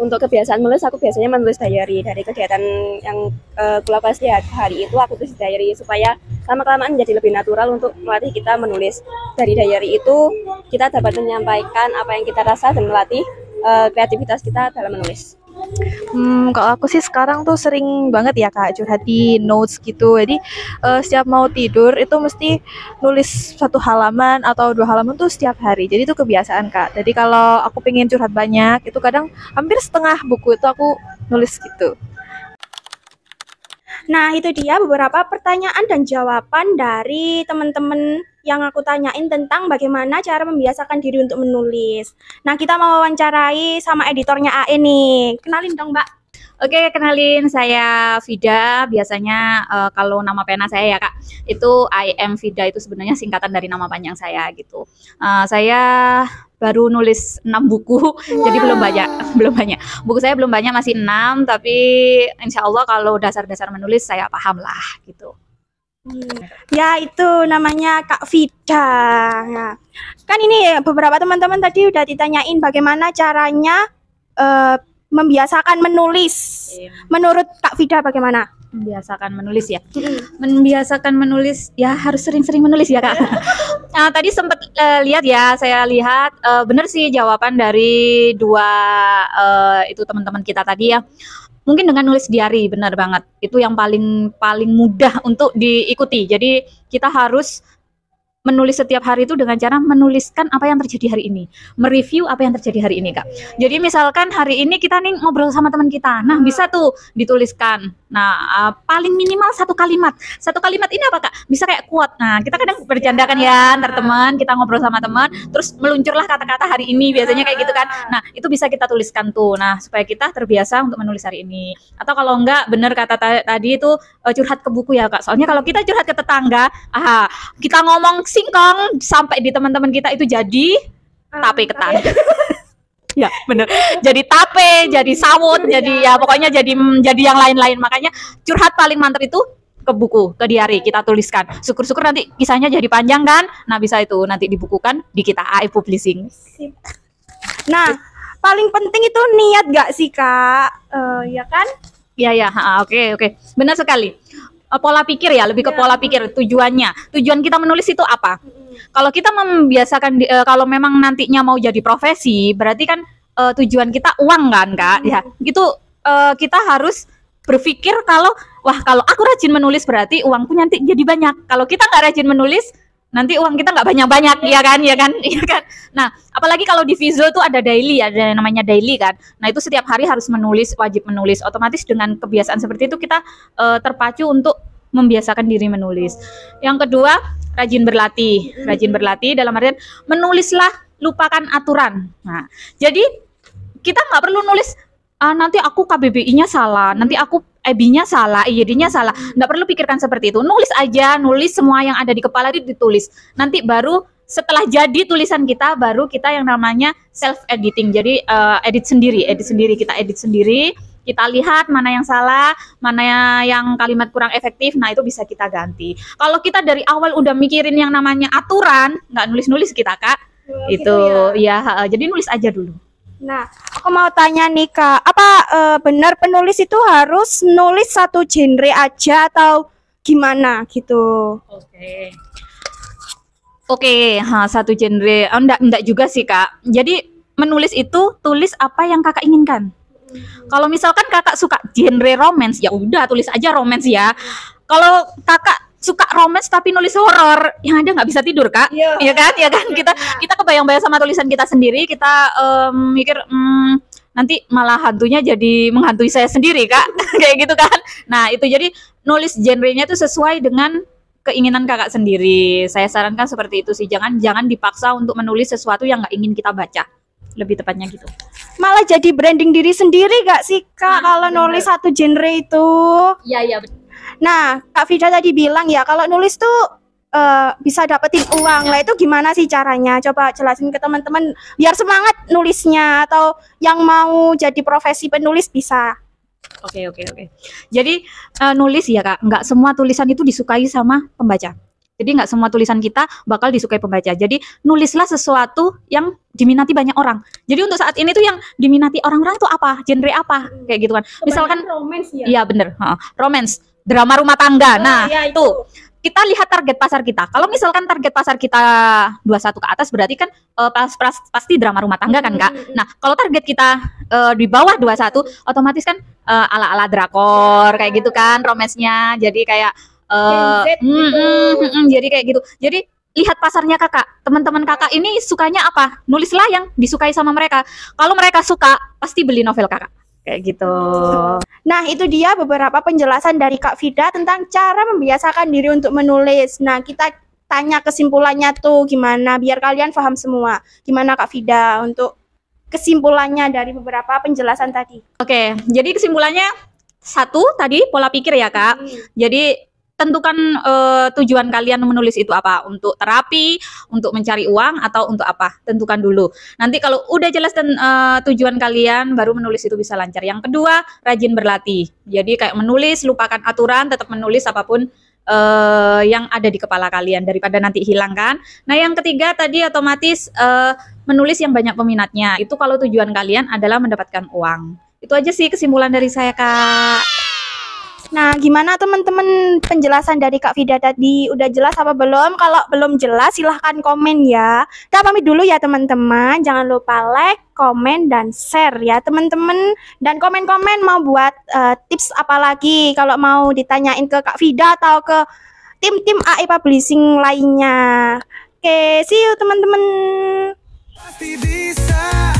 untuk kebiasaan menulis, aku biasanya menulis diary. Dari kegiatan yang kulakukan setiap hari itu aku tulis diary supaya lama-kelamaan menjadi lebih natural untuk melatih kita menulis. Dari diary itu kita dapat menyampaikan apa yang kita rasa dan melatih kreativitas kita dalam menulis. Kalau aku sih sekarang tuh sering banget ya Kak curhat di notes gitu. Jadi setiap mau tidur itu mesti nulis 1 halaman atau 2 halaman tuh setiap hari. Jadi itu kebiasaan Kak. Jadi kalau aku pengen curhat banyak, itu kadang hampir setengah buku itu aku nulis gitu. Nah, itu dia beberapa pertanyaan dan jawaban dari teman-teman yang aku tanyain tentang bagaimana cara membiasakan diri untuk menulis. Nah, kita mau wawancarai sama editornya AE nih. Kenalin dong, Mbak. Oke, kenalin, saya Vida. Biasanya kalau nama pena saya ya Kak, itu I am Vida, itu sebenarnya singkatan dari nama panjang saya gitu. Saya baru nulis 6 buku, jadi belum banyak. Buku saya belum banyak, masih 6, tapi insya Allah kalau dasar-dasar menulis saya paham lah gitu. Ya, itu namanya Kak Vida. Nah, kan ini beberapa teman-teman tadi udah ditanyain bagaimana caranya membiasakan menulis. Menurut Kak Vida bagaimana? Membiasakan menulis ya. Membiasakan menulis ya harus sering-sering menulis ya Kak. Tadi sempat lihat ya, saya lihat benar sih jawaban dari 2 itu teman-teman kita tadi ya. Mungkin dengan nulis diary, benar banget. Itu yang paling mudah untuk diikuti. Jadi kita harus menulis setiap hari itu dengan cara menuliskan apa yang terjadi hari ini, mereview apa yang terjadi hari ini Kak. Jadi misalkan hari ini kita nih ngobrol sama teman kita, nah bisa tuh dituliskan. Nah paling minimal 1 kalimat. 1 kalimat ini apa Kak? Bisa kayak quote. Nah kita kadang bercandakan ya antar teman, kita ngobrol sama teman, terus meluncurlah kata-kata hari ini, biasanya kayak gitu kan. Nah itu bisa kita tuliskan tuh. Nah supaya kita terbiasa untuk menulis hari ini. Atau kalau enggak, bener kata tadi itu curhat ke buku ya Kak. Soalnya kalau kita curhat ke tetangga, kita ngomong singkong sampai di teman-teman kita itu jadi tape ketan. Ya bener, jadi tape, jadi sawut, jadi ya pokoknya jadi yang lain-lain. Makanya curhat paling mantap itu ke buku, ke diary, kita tuliskan. Syukur-syukur nanti kisahnya jadi panjang kan. Nah bisa itu nanti dibukukan di kita AE Publishing. Nah paling penting itu niat gak sih Kak? Ya kan? Ya, oke. Benar sekali. Pola pikir ya, lebih ke pola pikir, tujuan kita menulis itu apa. Kalau kita membiasakan kalau memang nantinya mau jadi profesi, berarti kan tujuan kita uang kan Kak. Ya gitu, kita harus berpikir kalau aku rajin menulis berarti uangku nanti jadi banyak. Kalau kita nggak rajin menulis, nanti uang kita nggak banyak-banyak, ya kan. Nah apalagi kalau di Vizo tuh ada daily, ada namanya daily kan. Nah itu setiap hari harus menulis, wajib menulis. Otomatis dengan kebiasaan seperti itu kita terpacu untuk membiasakan diri menulis. Yang kedua, rajin berlatih dalam artian menulislah, lupakan aturan. Nah jadi kita nggak perlu nulis nanti aku KBBI-nya salah, nanti aku EB-nya salah, IYD-nya salah. Nggak perlu pikirkan seperti itu. Nulis aja, nulis semua yang ada di kepala itu ditulis. Nanti baru setelah jadi tulisan kita, baru kita yang namanya self-editing. Jadi edit sendiri, kita edit sendiri. Kita lihat mana yang salah, mana yang kalimat kurang efektif. Nah itu bisa kita ganti. Kalau kita dari awal udah mikirin yang namanya aturan, nggak nulis-nulis kita Kak. Itu ya, jadi nulis aja dulu. Nah, aku mau tanya nih Kak, apa benar penulis itu harus nulis 1 genre aja atau gimana gitu? Oke, 1 genre. Enggak juga sih Kak. Jadi menulis itu tulis apa yang Kakak inginkan. Kalau misalkan Kakak suka genre romance, ya udah tulis aja romance ya. Kalau Kakak suka romance tapi nulis horor, yang ada nggak bisa tidur Kak, ya kan? Kita kebayang-bayang sama tulisan kita sendiri, kita mikir nanti malah hantunya jadi menghantui saya sendiri Kak, kayak gitu kan? Nah itu jadi nulis genrenya itu sesuai dengan keinginan Kakak sendiri. Saya sarankan seperti itu sih, jangan dipaksa untuk menulis sesuatu yang nggak ingin kita baca, lebih tepatnya gitu. Malah jadi branding diri sendiri gak sih Kak kalau nulis 1 genre itu? Iya betul. Nah, Kak Vida tadi bilang ya kalau nulis tuh bisa dapetin uang. Lah itu gimana sih caranya? Coba jelasin ke teman-teman biar semangat nulisnya, atau yang mau jadi profesi penulis bisa. Oke. Jadi nulis ya Kak, nggak semua tulisan itu disukai sama pembaca. Jadi nggak semua tulisan kita bakal disukai pembaca. Jadi nulislah sesuatu yang diminati banyak orang. Jadi untuk saat ini tuh yang diminati orang-orang tuh apa? Genre apa? Kayak gitu kan. Misalkan romance ya. iya bener, romance, drama rumah tangga. Nah, ya, itu. tuh kita lihat target pasar kita. Kalau misalkan target pasar kita 21 ke atas berarti kan pasti drama rumah tangga kan, Kak. Nah, kalau target kita di bawah 21 otomatis kan ala-ala drakor kayak gitu kan romance-nya. Jadi kayak jadi kayak gitu. Jadi lihat pasarnya kakak, teman-teman kakak ini sukanya apa? Nulislah yang disukai sama mereka. Kalau mereka suka, pasti beli novel kakak. Kayak gitu. Nah, itu dia beberapa penjelasan dari Kak Vida tentang cara membiasakan diri untuk menulis. Nah, kita tanya kesimpulannya tuh gimana, biar kalian paham semua. Gimana Kak Vida untuk kesimpulannya dari beberapa penjelasan tadi? Oke, jadi kesimpulannya satu tadi pola pikir ya Kak. Jadi tentukan tujuan kalian menulis itu apa, untuk terapi, untuk mencari uang, atau untuk apa, tentukan dulu. Nanti kalau udah jelas tujuan kalian, baru menulis itu bisa lancar. Yang kedua, rajin berlatih. Jadi kayak menulis, lupakan aturan, tetap menulis apapun yang ada di kepala kalian, daripada nanti hilang kan. Nah yang ketiga tadi otomatis menulis yang banyak peminatnya. Itu kalau tujuan kalian adalah mendapatkan uang. Itu aja sih kesimpulan dari saya Kak. Nah, gimana teman-teman penjelasan dari Kak Vida tadi? Udah jelas apa belum? Kalau belum jelas, silahkan komen ya. Kita pamit dulu ya teman-teman. Jangan lupa like, komen, dan share ya teman-teman. Dan komen-komen mau buat tips apa lagi kalau mau ditanyain ke Kak Vida atau ke tim-tim AI Publishing lainnya. Oke, see you teman-teman. Pasti bisa.